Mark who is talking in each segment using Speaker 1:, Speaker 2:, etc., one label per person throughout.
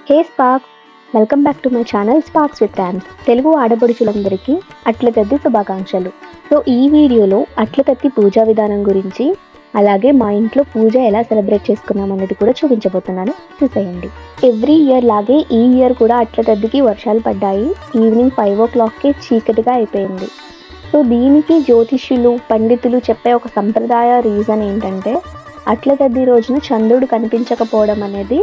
Speaker 1: Hey sparks, welcome back to my channel sparks with Rams. Telugu ఆడపడుచులందరికీ అట్ల తద్ది శుభాకాంక్షలు. So ఈ వీడియోలో అట్ల తద్ది పూజా విధానం గురించి, అలాగే మా ఇంట్లో పూజ ఎలా సెలబ్రేట్ చేసుకున్నాం అనేది కూడా చూపించబోతున్నాను. చూసేయండి. ఎవ్రీ ఇయర్ లాగే ఈ ఇయర్ కూడా అట్ల తద్దికి వర్షాలు పడ్డాయి. ఈవినింగ్ 5 o'clockకి చీకటిగా అయిపోయింది. సో దీనికి జ్యోతిష్యులు, పండితులు చెప్పే ఒక సంప్రదాయ రీజన్ ఏంటంటే, అట్ల తద్ది రోజున చంద్రుడు కనిపించకపోవడం అనేది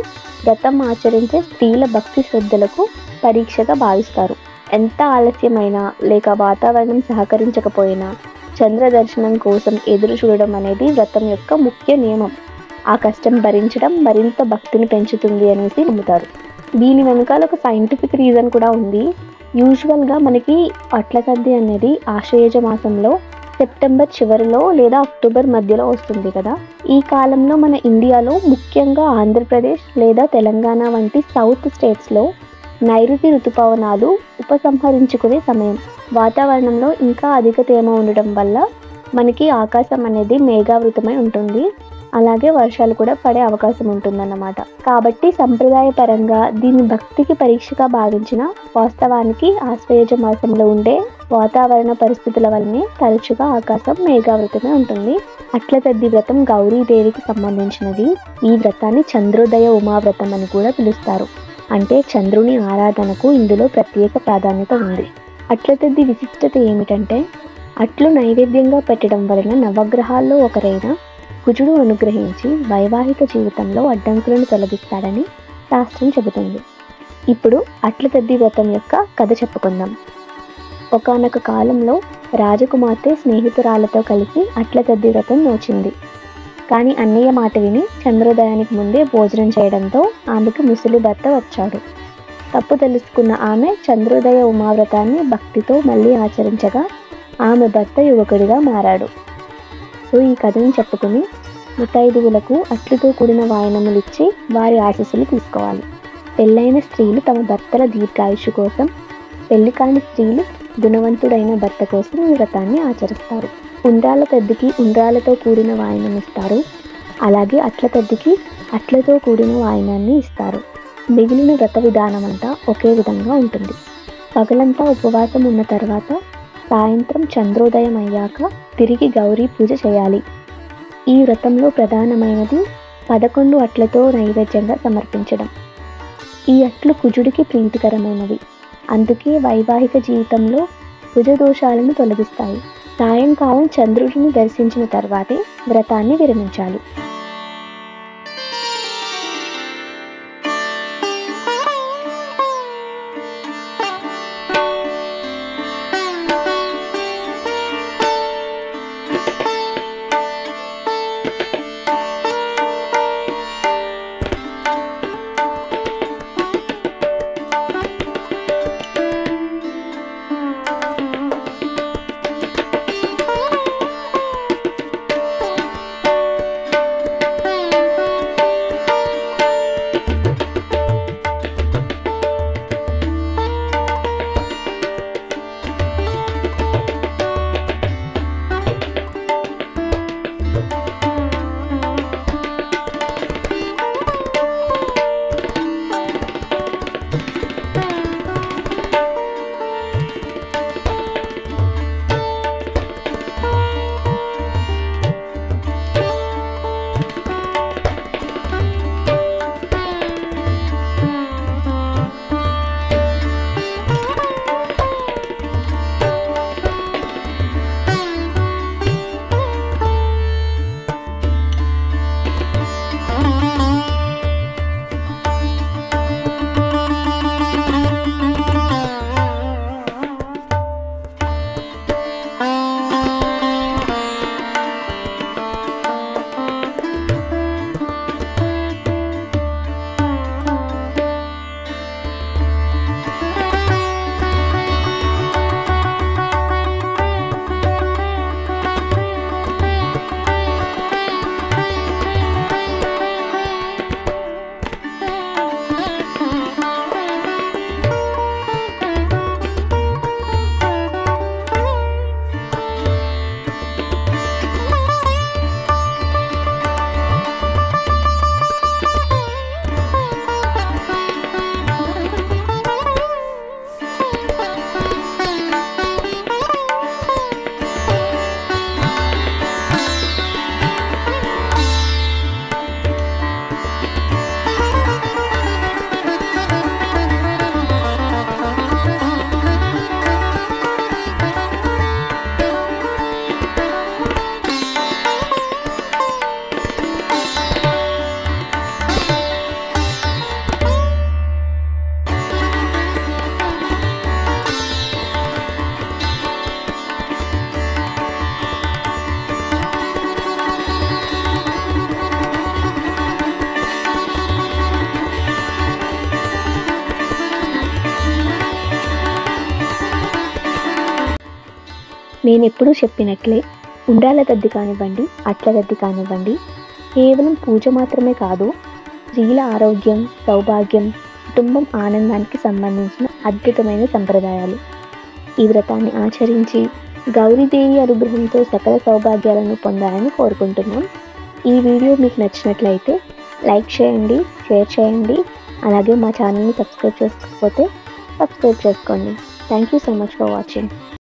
Speaker 1: వ్రతం ఆచరించే స్త్రీల భక్తి శ్రద్ధలకు పరీక్షగా భావిస్తారు. ఎంత ఆలస్యమైనా లేక వాతావరణం సహకరించకపోయినా చంద్ర దర్శనం కోసం ఎదురు చూడడం అనేది వ్రతం యొక్క ముఖ్య నియమం. ఆ కష్టం భరించడం మరింత భక్తిని పెంచుతుంది అనేసి నమ్ముతారు. దీని వెనకాల ఒక సైంటిఫిక్ రీజన్ కూడా ఉంది. యూజువల్గా మనకి అట్ల తద్ది అనేది ఆశ్వయుజ మాసంలో సెప్టెంబర్ చివరిలో లేదా అక్టోబర్ మధ్యలో వస్తుంది కదా. ఈ కాలంలో మన ఇండియాలో ముఖ్యంగా ఆంధ్రప్రదేశ్ లేదా తెలంగాణ వంటి సౌత్ స్టేట్స్లో నైరుతి ఋతుపవనాలు ఉపసంహరించుకునే సమయం. వాతావరణంలో ఇంకా అధిక తేమ ఉండడం వల్ల మనకి ఆకాశం అనేది మేఘావృతమై ఉంటుంది. అలాగే వర్షాలు కూడా పడే అవకాశం ఉంటుందన్నమాట. కాబట్టి సంప్రదాయపరంగా దీన్ని భక్తికి పరీక్షగా భావించిన, వాస్తవానికి ఆశ్వయుజ మాసంలో ఉండే వాతావరణ పరిస్థితుల వల్లనే తరచుగా ఆకాశం మేఘావృతమై ఉంటుంది. అట్ల తద్ది వ్రతం గౌరీదేవికి సంబంధించినది. ఈ వ్రతాన్ని చంద్రోదయ ఉమావ్రతం అని కూడా పిలుస్తారు. అంటే చంద్రుని ఆరాధనకు ఇందులో ప్రత్యేక ప్రాధాన్యత ఉంది. అట్ల తద్ది విశిష్టత ఏమిటంటే, అట్లు నైవేద్యంగా పెట్టడం వలన నవగ్రహాల్లో ఒకరైన కుజుడు అనుగ్రహించి వైవాహిక జీవితంలో అడ్డంకులను తొలగిస్తాడని శాస్త్రం చెబుతుంది. ఇప్పుడు అట్ల తద్ది వ్రతం యొక్క కథ చెప్పుకుందాం. ఒకానొక కాలంలో రాజకుమార్తె స్నేహితురాలతో కలిసి అట్ల తద్ది వ్రతం నోచింది. కానీ అన్నయ్య మాట విని చంద్రోదయానికి ముందే భోజనం చేయడంతో ఆమెకు ముసలి భర్త వచ్చాడు. తప్పు తెలుసుకున్న ఆమె చంద్రోదయ ఉమావ్రతాన్ని భక్తితో మళ్ళీ ఆచరించగా ఆమె భర్త యువకుడిగా మారాడు. సో ఈ కథను చెప్పుకుని ముత్తైదువులకు అట్లతో కూడిన వాయనములు ఇచ్చి వారి ఆశీస్సులు తీసుకోవాలి. పెళ్ళైన స్త్రీలు తమ భర్తల దీర్ఘాయుషు కోసం, పెళ్లి కాని స్త్రీలు గుణవంతుడైన భర్త కోసం ఈ వ్రతాన్ని ఆచరిస్తారు. ఉండ్రాల తద్దికి ఉండ్రాలతో కూడిన వాయనం ఇస్తారు. అలాగే అట్ల తద్దికి అట్లతో కూడిన వాయనాన్ని ఇస్తారు. మిగిలిన వ్రత విధానం అంతా ఒకే విధంగా ఉంటుంది. పగలంతా ఉపవాసం ఉన్న తర్వాత సాయంత్రం చంద్రోదయం అయ్యాక తిరిగి గౌరీ పూజ చేయాలి. ఈ వ్రతంలో ప్రధానమైనది 11 అట్లతో నైవేద్యంగా సమర్పించడం. ఈ అట్లు కుజుడికి ప్రీతికరమైనవి. అందుకే వైవాహిక జీవితంలో కుజదోషాలను తొలగిస్తాయి. సాయంకాలం చంద్రుడిని దర్శించిన తర్వాతే వ్రతాన్ని విరమించాలి. నేను ఎప్పుడూ చెప్పినట్లే ఉండ్రాళ్ళ తద్ది కానివ్వండి, అట్ల తద్ది కానివ్వండి, కేవలం పూజ మాత్రమే కాదు, స్త్రీల ఆరోగ్యం, సౌభాగ్యం, కుటుంబం ఆనందానికి సంబంధించిన అద్భుతమైన సంప్రదాయాలు. ఈ వ్రతాన్ని ఆచరించి గౌరీదేవి అనుగ్రహంతో సకల సౌభాగ్యాలను పొందాలని కోరుకుంటున్నాం. ఈ వీడియో మీకు నచ్చినట్లయితే లైక్ చేయండి, షేర్ చేయండి. అలాగే మా ఛానల్ని సబ్స్క్రైబ్ చేసుకోకపోతే సబ్స్క్రైబ్ చేసుకోండి. Thank you so much for watching.